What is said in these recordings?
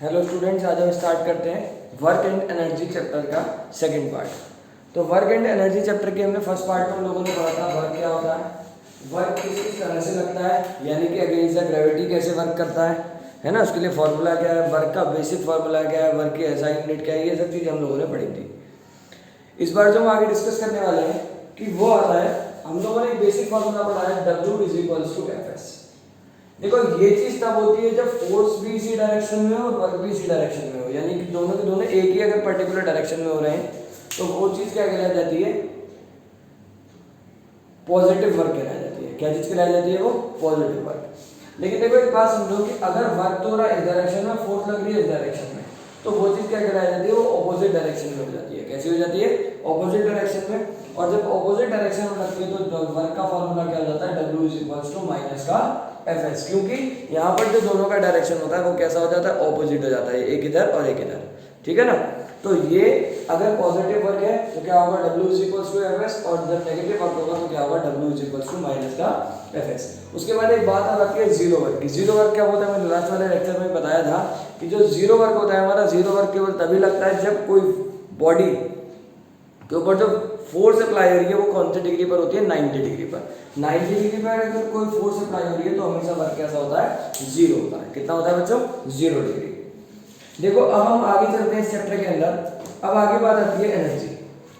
Hello students, आज हम start करते हैं वर्क एंड एनर्जी चैप्टर का सेकंड पार्ट। तो वर्क एंड एनर्जी चैप्टर के हमने फर्स्ट पार्ट में हम लोगों ने पढ़ा था वर्क क्या होता है, वर्क किस तरह से लगता है, यानी कि अगेंस्ट द ग्रेविटी कैसे वर्क करता है ना, उसके लिए फॉर्मूला क्या है, वर्क का बेसिक फॉर्मूला क्या है, वर्क की एसआई यूनिट क्या है, ये सब चीज़ें हम लोगों ने पढ़ी थी। इस बार जो हम आगे डिस्कस करने वाले हैं कि वो आता है, हम लोगों ने एक बेसिक फॉर्मूला पढ़ा है W is equals to F S. देखो ये चीज तब होती है जब फोर्स भी इसी डायरेक्शन में हो और वर्क भी इसी डायरेक्शन में हो, यानी कि दोनों के दोनों एक ही अगर पर्टिकुलर डायरेक्शन में हो रहे हैं तो वो चीज क्या कहलाई जाती है, पॉजिटिव वर्क कहलाई जाती है। क्या चीज कहलाई जाती है, वो पॉजिटिव वर्क। लेकिन देखो एक बात समझो कि अगर वर्क तो हो रहा है इस डायरेक्शन में, फोर्स लग रही है इस डायरेक्शन में, तो वो चीज क्या कहलाई जाती है, वो ऑपोजिट डायरेक्शन में हो जाती है। कैसी हो जाती है, ऑपोजिट डायरेक्शन में। और जब ऑपोजिट डायरेक्शन में लगती है तो वर्क का फॉर्मूला क्या हो जाता है, W is equals to minus का एफ एस, क्योंकि यहाँ पर जो दोनों का डायरेक्शन होता है वो कैसा हो जाता है, ऑपोजिट हो जाता है, एक इधर और एक इधर। ठीक है ना। तो ये अगर पॉजिटिव वर्क है तो क्या होगा, W is equals to F S, और जब नेगेटिव वर्क होगा तो क्या होगा, W is equals to minus का एफ एस। उसके बाद एक बात आ जाती है जीरो वर्क की। जीरो वर्क क्या होता है, मैंने लास्ट वाले लेक्चर में बताया था कि जो जीरो वर्क होता है हमारा, जीरो वर्क केवल तभी लगता है जब कोई बॉडी के ऊपर जो फोर्स अप्लाई हो रही है वो कौन सी डिग्री पर होती है, 90 डिग्री पर। 90 डिग्री पर अगर कोई फोर्स अप्लाई हो रही है तो हमेशा वर्क कैसा होता है, जीरो होता है। कितना होता है बच्चों, 0 डिग्री। देखो अब हम आगे चलते हैं इस चैप्टर के अंदर। अब आगे बात आती है एनर्जी।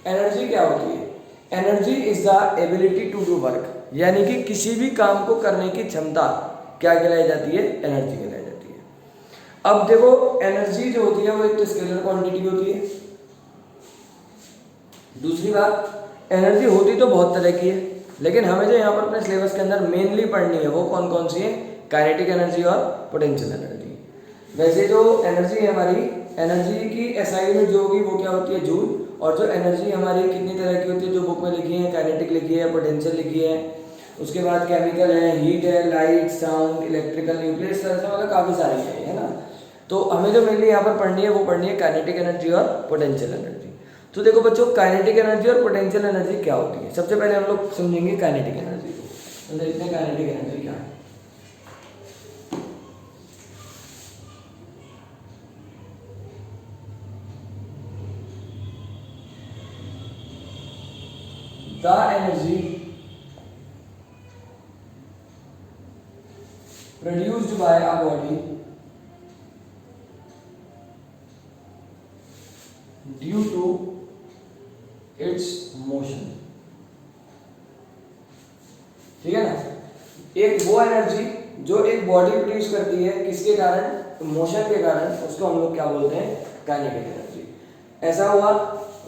एनर्जी क्या होती है, energy is the ability to do work, यानी कि किसी भी काम को करने की क्षमता क्या कहलाई जाती है, एनर्जी कहलाई जाती है। अब देखो एनर्जी जो होती है वो एक तो स्केलर क्वांटिटी होती है। दूसरी बात, एनर्जी होती तो बहुत तरह की है, लेकिन हमें जो यहाँ पर अपने सिलेबस के अंदर मेनली पढ़नी है वो कौन कौन सी है, काइनेटिक एनर्जी और पोटेंशियल एनर्जी। वैसे जो एनर्जी है हमारी, एनर्जी की एसआई यूनिट जो होगी वो क्या होती है, जूल। और जो एनर्जी हमारी कितनी तरह की होती है जो बुक में लिखी है, काइनेटिक लिखी है, पोटेंशियल लिखी है, उसके बाद केमिकल है, हीट है, लाइट, साउंड, इलेक्ट्रिकल, न्यूक्लियर, इस तरह से मतलब काफ़ी सारी है ना। तो हमें जो मेनली यहाँ पर पढ़नी है वो पढ़नी है काइनेटिक एनर्जी और पोटेंशियल एनर्जी। तो देखो बच्चों, काइनेटिक एनर्जी और पोटेंशियल एनर्जी क्या होती है। सबसे पहले हम लोग समझेंगे काइनेटिक एनर्जी को। तो देखते हैं काइनेटिक एनर्जी क्या है। The energy produced by a body due to its motion. ठीक है ना। एक वो एनर्जी जो एक बॉडी प्रोड्यूस करती है, किसके कारण, मोशन के कारण, उसको हम लोग क्या बोलते हैं, काइनेटिक एनर्जी। ऐसा हुआ,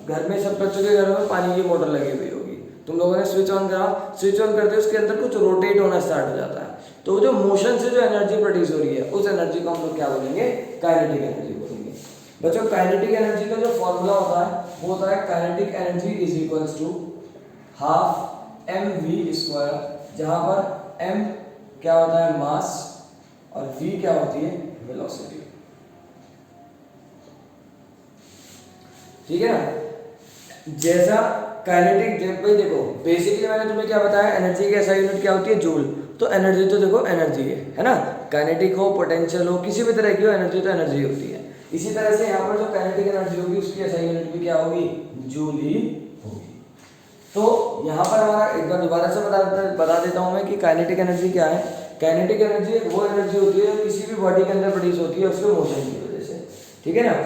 घर में सब बच्चों के घरों में पानी की मोटर लगी हुई होगी, तुम लोगों ने स्विच ऑन करा, स्विच ऑन करते उसके अंदर कुछ रोटेट होना स्टार्ट हो जाता है, तो जो मोशन से जो एनर्जी प्रोड्यूस हो रही है उस एनर्जी को हम लोग क्या बोलेंगे, काइनेटिक एनर्जी बोलेंगे। बच्चों काइनेटिक एनर्जी का जो फॉर्मूला होता है वो होता है kinetic energy is equals to half M V square, जहां पर एम क्या होता है, मास, और वी क्या होती है, वेलोसिटी। ठीक है ना। जैसा काइनेटिक, भाई देखो बेसिकली मैंने तुम्हें क्या बताया, एनर्जी की एसआई यूनिट क्या होती है, जूल। तो एनर्जी तो देखो एनर्जी है ना, काइनेटिक हो, पोटेंशियल हो, किसी भी तरह की हो, एनर्जी तो एनर्जी होती है। इसी तरह से यहाँ पर जो काइनेटिक एनर्जी होगी उसकी एसआई यूनिट भी क्या होगी, जूल ही होगी। तो यहाँ पर हमारा एक बार दोबारा से बता देता हूँ मैं कि काइनेटिक एनर्जी क्या है। काइनेटिक एनर्जी वो एनर्जी होती है जो किसी भी बॉडी के अंदर प्रोड्यूस होती है उसके मोशन की वजह से। ठीक है ना।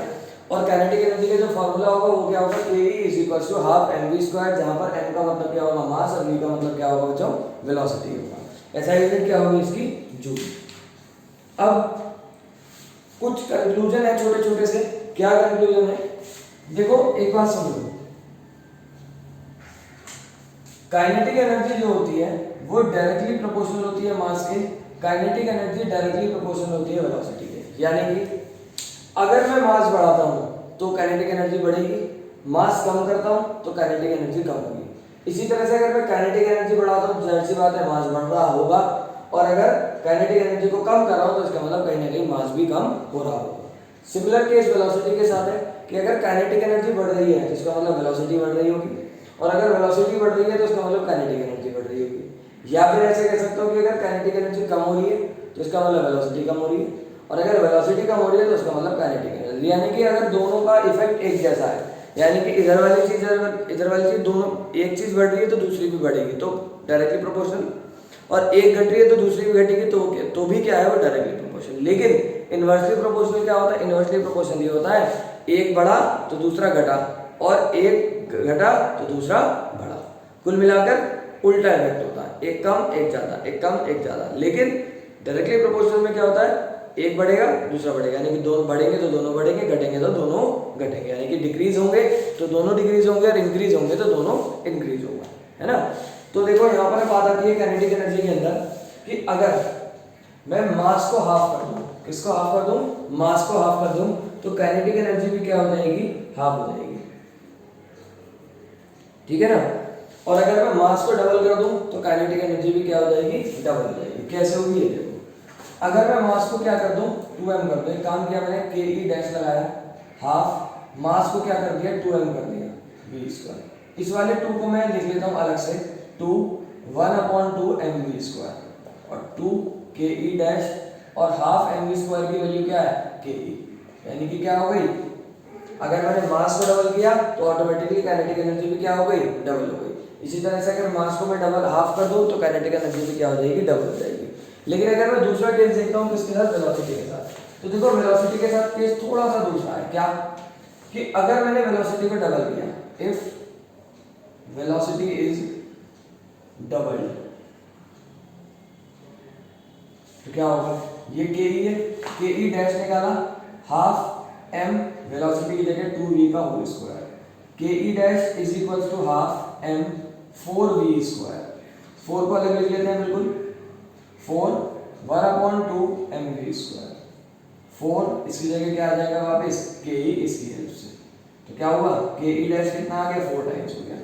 और काइनेटिक एनर्जी का जो फॉर्मूला होगा वो क्या होगा, K is equal to half M V square, जहाँ पर एम का मतलब क्या होगा, मास, और वी का मतलब क्या होगा बच्चों, वेलोसिटी होगा। ऐसा यूनिट क्या होगी इसकी, जूल। अब कुछ कंक्लूजन है छोटे छोटे से। क्या कंक्लूजन है, देखो एक बात समझो, काइनेटिक एनर्जी जो होती है वो डायरेक्टली प्रोपोर्शनल होती है मास के, काइनेटिक एनर्जी डायरेक्टली प्रोपोर्शनल होती है वेलोसिटी के। यानी कि अगर मैं मास बढ़ाता हूँ तो काइनेटिक एनर्जी बढ़ेगी, मास कम करता हूँ तो काइनेटिक एनर्जी कम होगी। इसी तरह से अगर मैं काइनेटिक एनर्जी बढ़ाता हूँ तो जाहिर सी बात है मास बढ़ रहा होगा, और अगर काइनेटिक एनर्जी को कम कर रहा हूँ तो इसका मतलब कहीं ना कहीं मास भी कम हो रहा होगा। सिमिलर केस वेलोसिटी के साथ है कि अगर काइनेटिक एनर्जी बढ़ रही है तो इसका मतलब वेलोसिटी बढ़ रही होगी, और अगर वेलोसिटी बढ़ रही है तो इसका मतलब काइनेटिक एनर्जी बढ़ रही होगी। या फिर ऐसे कह सकते हो कि अगर काइनेटिक एनर्जी कम हो रही है तो इसका मतलब वेलोसिटी कम हो रही है, और अगर वेलोसिटी कम हो रही है तो उसका मतलब काइनेटिक एनर्जी। यानी कि अगर दोनों का इफेक्ट एक जैसा है, यानी कि इधर वाली चीज दोनों, एक चीज बढ़ रही है तो दूसरी भी बढ़ेगी, तो डायरेक्टली प्रोपोर्शनल, और एक घट रही है तो दूसरी भी घटेगी, तो भी क्या है वो डायरेक्टली प्रोपोर्शनल। लेकिन इनवर्सली प्रोपोर्शनल क्या होता है? इनवर्सली प्रोपोर्शनल ये होता है एक बढ़ा तो दूसरा घटा, और एक घटा तो दूसरा बढ़ा, कुल मिलाकर उल्टा इफेक्ट होता है, एक कम एक ज्यादा, एक कम एक ज्यादा। लेकिन डायरेक्टली प्रोपोर्शनल में क्या होता है? एक बढ़ेगा दूसरा बढ़ेगा, यानी कि दोनों बढ़ेंगे तो दोनों बढ़ेंगे, घटेंगे तो दोनों घटेंगे, यानी कि डिक्रीज होंगे तो दोनों डिक्रीज होंगे, और इंक्रीज होंगे तो दोनों इंक्रीज होंगे, है ना। तो देखो यहाँ पर बात आती है काइनेटिक एनर्जी के अंदर कि अगर मैं मास को हाफ कर दूं, किसको हाफ कर दूं? मास को हाफ कर दूं, तो काइनेटिक एनर्जी भी क्या हो जाएगी? हाफ हो जाएगी, ठीक है ना। और अगर मैं मास को डबल कर दूं तो काइनेटिक एनर्जी भी क्या हो जाएगी? डबल हो जाएगी। कैसे होगी ये देखो, अगर मैं मास को क्या कर दूं? 2m कर दूं, एक काम किया मैंने, के ई डैश लगाया, हाफ मास को क्या कर दिया? 2m कर दिया, v स्क्वायर। इस वाले 2 को मैं लिख लेता हूं अलग से, 2 1/2 mv स्क्वायर, और 2 के ई डैश, और हाफ mv स्क्वायर की वैल्यू क्या है? के ई, यानी कि क्या हो गई? अगर मैंने मास को डबल किया तो ऑटोमेटिकली काइनेटिक एनर्जी भी क्या हो गई? डबल हो गई। इसी तरह से अगर मास को मैं डबल हाफ कर दूं तो काइनेटिक एनर्जी भी क्या हो जाएगी? डबल हो जाएगी। लेकिन अगर मैं दूसरा केस देखता हूं किसके साथ? वेलोसिटी के साथ। तो देखो वेलोसिटी के साथ केस थोड़ा सा दूसरा है, क्या कि अगर मैंने वेलोसिटी को डबल किया, इफ वेलोसिटी इज डबल, तो क्या होगा? ये के ई है, के ई डैश निकाला, हाफ m वेलोसिटी की जगह 2v का whole square, K E dash is equals to half m 4v square, 4 को अलग लिख लेते हैं बिल्कुल, 4 1/2 mv स्क्वायर, 4 इसकी जगह क्या आ जाएगा वापस? के ई, इसकी हेल्प से, तो क्या हुआ? के ई डैश कितना आ गया? 4 टाइम्स हो गया।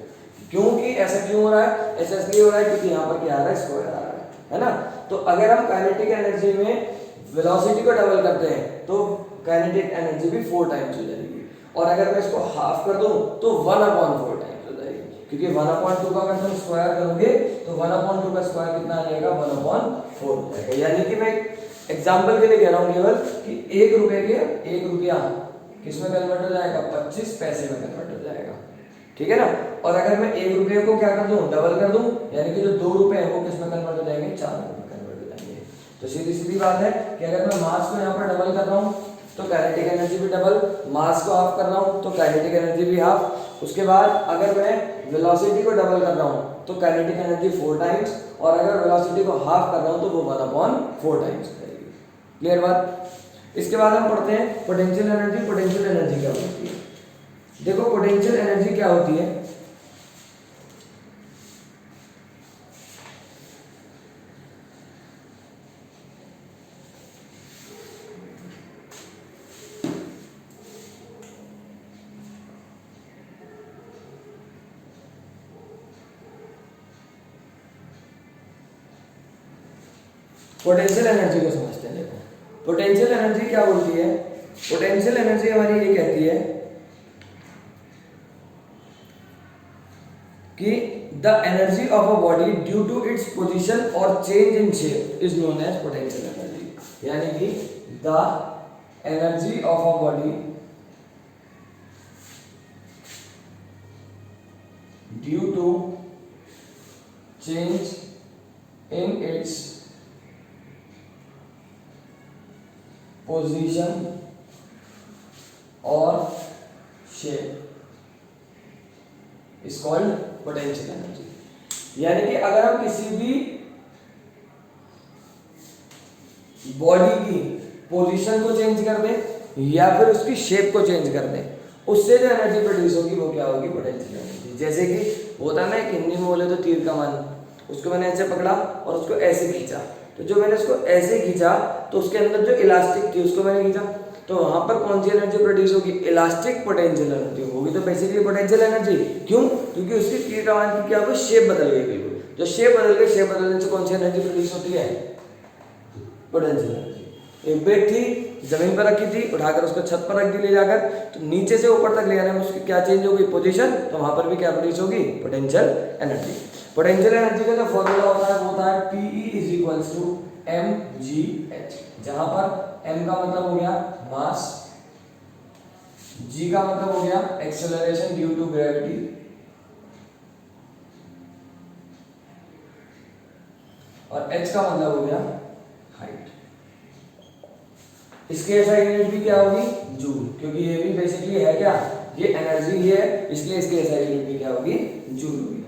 क्योंकि ऐसा क्यों हो रहा है? ऐसा इसलिए हो रहा है क्योंकि यहाँ पर क्या आ रहा है? स्क्वायर आ रहा है ना। तो अगर हम काइनेटिक एनर्जी में वेलोसिटी को डबल करते हैं तो काइनेटिक एनर्जी भी 4 टाइम्स हो जाएगी, और अगर मैं इसको हाफ कर दूं तो 1/4 टाइम्स हो जाएगी, क्योंकि 1/2 का अगर तुम स्क्वायर करोगे तो 1/2 का स्क्वायर कितना आ जाएगा? 1/4 हो जाएगा। यानी कि मैं एग्जांपल के लिए कह रहा हूं केवल कि 1 रुपए के 1 रुपया किसमें कन्वर्ट हो जाएगा? 25 पैसे में कन्वर्ट हो जाएगा, ठीक है ना। और अगर मैं 1 रुपये को क्या कर दूं? डबल कर दूं, यानी कि जो 2 रुपए है वो किसमें कन्वर्ट हो जाएंगे? 4 में कन्वर्ट हो जाएंगे। तो सीधी सीधी बात है कि अगर मैं मास को यहाँ पर डबल कर रहा हूँ तो काइनेटिक एनर्जी भी डबल, मास को हाफ कर रहा हूँ तो काइनेटिक एनर्जी भी हाफ। उसके बाद अगर मैं वेलोसिटी को डबल कर रहा हूँ तो काइनेटिक एनर्जी 4 टाइम्स, और अगर वेलोसिटी को हाफ कर रहा हूँ तो वो 1/4 टाइम्स हो जाएगी। क्लियर बात। इसके बाद हम पढ़ते हैं पोटेंशियल एनर्जी। पोटेंशियल एनर्जी क्या होती है? देखो पोटेंशियल एनर्जी क्या होती है? पोटेंशियल एनर्जी को समझते हैं। देखो पोटेंशियल एनर्जी क्या बोलती है? पोटेंशियल एनर्जी हमारी ये कहती है कि the energy of a body due to its position और change in shape is known as potential energy. यानी कि the energy of a body due to change in its position और shape is called potential energy. यानी कि अगर हम किसी भी बॉडी की पोजीशन को चेंज कर दें या फिर उसकी शेप को चेंज कर दें, उससे जो एनर्जी प्रोड्यूस होगी वो क्या होगी? Potential energy. जैसे कि होता है ना, एक हिंदी में बोले तो तीर कमान, उसको मैंने ऐसे पकड़ा और उसको ऐसे खींचा, तो जो मैंने उसको ऐसे खींचा तो उसके अंदर जो इलास्टिक थी उसको मैंने खींचा, तो वहां पर कौन सी एनर्जी प्रोड्यूस होगी? इलास्टिक पोटेंशियल एनर्जी होगी। तो बेसिकली पोटेंशियल एनर्जी क्यों? क्योंकि उसकी तीर कमान की क्या होगी? शेप बदल गई बिल्कुल। जो शेप बदल गई, शेप बदलने से कौन सी एनर्जी प्रोड्यूस होती है? Potential energy. एक बेट थी, जमीन पर रखी थी, उठाकर उसको छत पर रख दी ले जाकर, तो नीचे से ऊपर तक ले जाने में उसकी क्या चेंज होगी? पोजीशन। तो वहां पर भी क्या प्रोड्यूस होगी? Potential energy. पोटेंशियल एनर्जी का जो फॉर्मूला होता है वो होता है PE = mgh, जहां पर m का मतलब हो गया मास, g का मतलब हो गया एक्सेलरेशन ड्यू टू ग्रेविटी, और h का मतलब हो गया हाइट। इसकी एसआई यूनिट भी क्या होगी, जूल, क्योंकि ये भी बेसिकली है क्या, ये एनर्जी ही है, इसलिए इसकी एसआई यूनिट भी क्या होगी, जूल होगी।